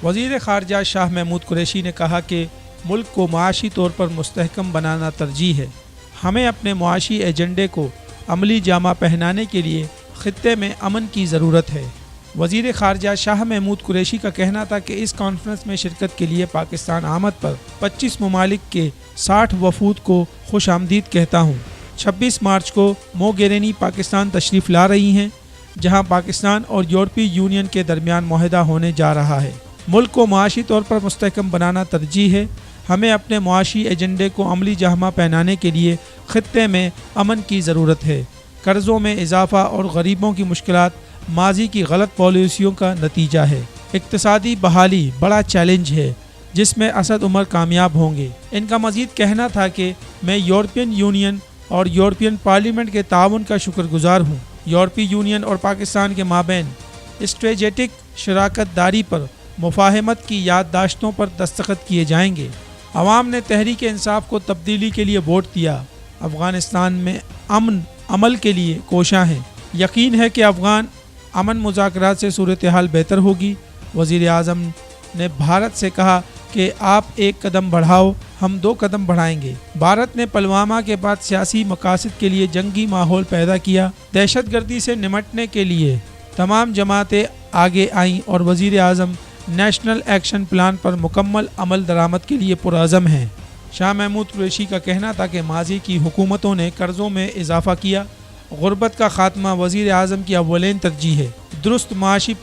वज़ीर ख़ारजा शाह महमूद कुरैशी ने कहा कि मुल्क को माशी तौर पर मुस्तहकम बनाना तरजीह है। हमें अपने मुआशी एजेंडे को अमली जामा पहनाने के लिए खित्ते में अमन की ज़रूरत है। वज़ीर ख़ारजा शाह महमूद कुरैशी का कहना था कि इस कॉन्फ्रेंस में शिरकत के लिए पाकिस्तान आमद पर 25 ममालिक के 60 वफूद को खुश आमदीद कहता हूँ। 26 मार्च को मोगेरेनी पाकिस्तान तशरीफ़ ला रही हैं, जहाँ पाकिस्तान और यूरोपीय यूनियन के दरमियान मुआहदा होने जा रहा है। मुल्क को माशी तौर पर मुस्तहकम बनाना तरजीह है। हमें अपने मुआशी एजेंडे को अमली जामा पहनाने के लिए खित्ते में अमन की ज़रूरत है। कर्ज़ों में इजाफ़ा और गरीबों की मुश्किलात माजी की गलत पॉलिसियों का नतीजा है। इक्तिसादी बहाली बड़ा चैलेंज है जिसमें असद उमर कामयाब होंगे। इनका मज़ीद कहना था कि मैं यूरोपियन यूनियन और यूरोपियन पार्लियामेंट के ताउन का शुक्रगुजार हूँ। यूरोपीय यूनियन और पाकिस्तान के माबैन स्ट्रेटेजिक शराकत दारी पर मुफाहमत की याददाश्तों पर दस्तखत किए जाएंगे। अवाम ने तहरीक इंसाफ को तब्दीली के लिए वोट दिया। अफ़गानिस्तान में अमन अमल के लिए कोशां हैं। यकीन है कि अफ़गान अमन मुज़ाकरात से सूरत हाल बेहतर होगी। वज़ीर आज़म ने भारत से कहा कि आप एक कदम बढ़ाओ, हम 2 कदम बढ़ाएंगे। भारत ने पुलवामा के बाद सियासी मकासद के लिए जंगी माहौल पैदा किया। दहशतगर्दी से निमटने के लिए तमाम जमातें आगे आईं और वज़ीर आज़म नेशनल एक्शन प्लान पर मुकम्मल अमल दरामद के लिए पुरअज़म हैं। शाह महमूद कुरैशी का कहना था कि माजी की हुकूमतों ने कर्ज़ों में इजाफ़ा किया। गुर्बत का खात्मा वज़ीर आज़म की अव्वलीन तरजीह है। दुरुस्त मुआशी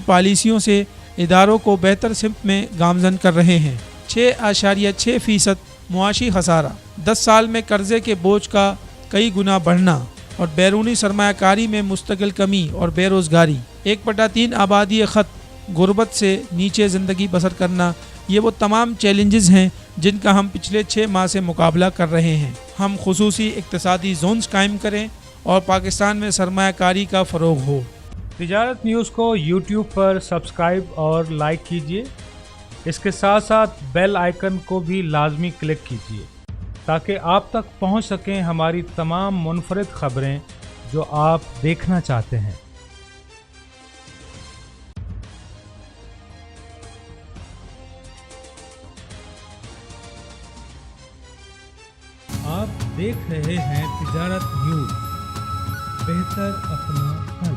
पॉलिसियों से इदारों को बेहतर सिमत में गामज़न कर रहे हैं। 6.6% मुआशी खसारा, 10 साल में कर्ज़े के बोझ का कई गुना बढ़ना और बैरूनी सरमायाकारी में मुस्तकिल कमी और बेरोज़गारी, 1/3 आबादी ख़त, गुर्बत से नीचे ज़िंदगी बसर करना, ये वो तमाम चैलेंजेस हैं जिनका हम पिछले 6 माह से मुकाबला कर रहे हैं। हम खुसूसी इक्तिसादी जोन्स कायम करें और पाकिस्तान में सरमायाकारी का फ़रोग़ हो। तिजारत न्यूज़ को यूट्यूब पर सब्सक्राइब और लाइक कीजिए। इसके साथ साथ बेल आइकन को भी लाजमी क्लिक कीजिए ताकि आप तक पहुंच सकें हमारी तमाम मुनफरिद खबरें जो आप देखना चाहते हैं। आप देख रहे हैं तिजारत न्यूज़, बेहतर अपना हल।